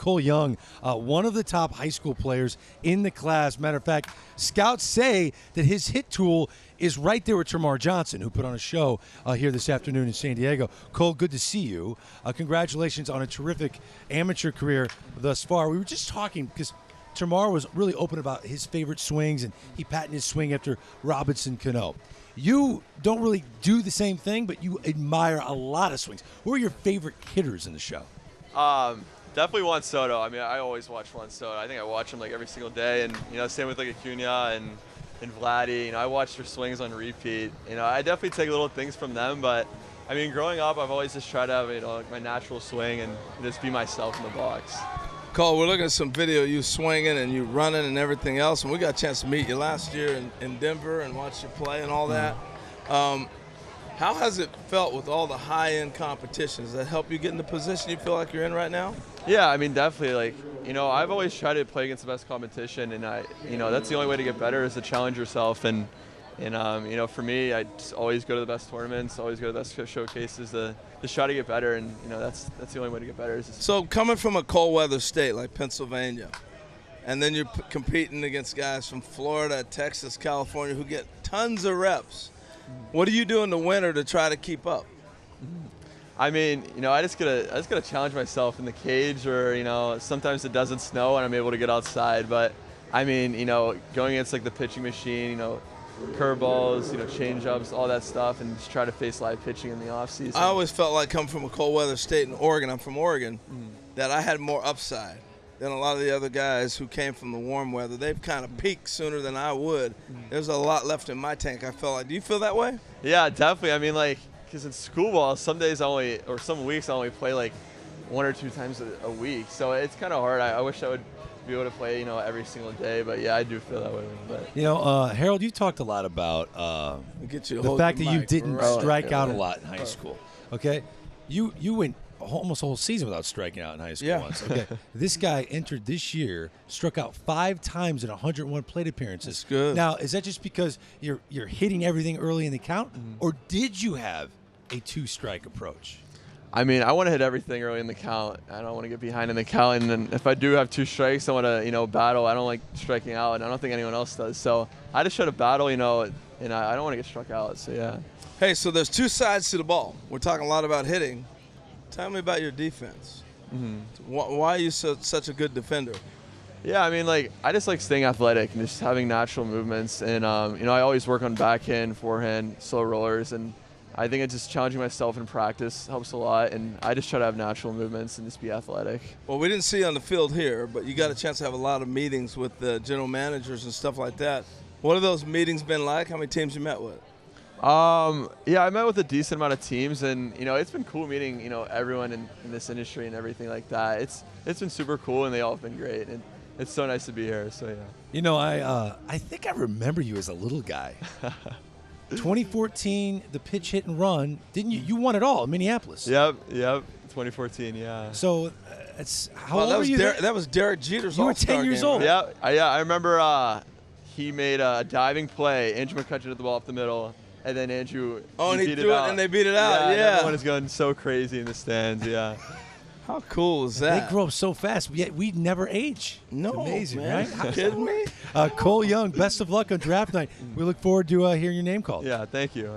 Cole Young, one of the top high school players in the class. Matter of fact, scouts say that his hit tool is right there with Termarr Johnson, who put on a show here this afternoon in San Diego. Cole, good to see you. Congratulations on a terrific amateur career thus far. We were just talking because Termarr was really open about his favorite swings, and he patented his swing after Robinson Cano. You don't really do the same thing, but you admire a lot of swings. Who are your favorite hitters in the show? Definitely Juan Soto. I mean, I always watch Juan Soto. I think I watch him like every single day, and same with like Acuna and Vladdy. I watch their swings on repeat. I definitely take little things from them, but I mean, growing up, I've always just tried to have like my natural swing and just be myself in the box. Cole, we're looking at some video of you swinging and you running and everything else, and we got a chance to meet you last year in Denver and watch you play and all that. How has it felt with all the high-end competition? Does that help you get in the position you feel like you're in right now? Yeah, I mean, definitely. Like, I've always tried to play against the best competition, and that's the only way to get better is to challenge yourself. And for me, I just always go to the best tournaments, always go to the best showcases to try to get better, and that's the only way to get better. So coming from a cold weather state like Pennsylvania, and then you're competing against guys from Florida, Texas, California who get tons of reps. What do you do in the winter to try to keep up? I mean, I just gotta challenge myself in the cage, or sometimes it doesn't snow and I'm able to get outside. But I mean, going against like the pitching machine, curveballs, change-ups, all that stuff, and just try to face live pitching in the off season. I always felt like coming from a cold weather state in Oregon, I'm from Oregon, that I had more upside than a lot of the other guys who came from the warm weather. They've kind of peaked sooner than I would. There's a lot left in my tank, I felt like. Do you feel that way? Yeah, definitely. I mean, like, because in school ball, some weeks I only play like 1 or 2 times a week. So it's kind of hard. I wish I would be able to play, every single day. But yeah, I do feel that way. But Harold, you talked a lot about the fact that you didn't strike out a lot in high school. Okay, you went almost a whole season without striking out in high school once. Okay, this guy entered this year, struck out 5 times in 101 plate appearances. That's good. Now, is that just because you're hitting everything early in the count, or did you have a 2-strike approach? I mean, I want to hit everything early in the count. I don't want to get behind in the count. And then if I do have 2 strikes, I want to, battle. I don't like striking out, and I don't think anyone else does. So I just try to battle, and I don't want to get struck out. So, yeah. Hey, so there's 2 sides to the ball. We're talking a lot about hitting. Tell me about your defense. Why are you such a good defender? Yeah, I mean, like, I just like staying athletic and just having natural movements. And, I always work on backhand, forehand, slow rollers, and I think it's just challenging myself in practice helps a lot, and I just try to have natural movements and just be athletic. Well, we didn't see you on the field here, but you got a chance to have a lot of meetings with the general managers and stuff like that. What have those meetings been like? How many teams you met with? Yeah, I met with a decent amount of teams, and it's been cool meeting everyone in this industry and everything like that. It's been super cool, and they all have been great, and it's so nice to be here. So yeah. I think I remember you as a little guy. 2014, the pitch, hit, and run. Didn't you? You won it all in Minneapolis. Yep. 2014, yeah. So, how old were you? That was Derek Jeter's All-Star You were 10 years game, old. Right? Yeah. I remember he made a diving play. Andrew McCutcheon hit the ball up the middle, and then Andrew. And he threw it, and they beat it out. Yeah. Everyone is going so crazy in the stands. Yeah. How cool is that? They grow up so fast, yet we never age. No, it's amazing, man. right? Are you kidding me? Cole Young, best of luck on draft night. We look forward to hearing your name called. Yeah, thank you.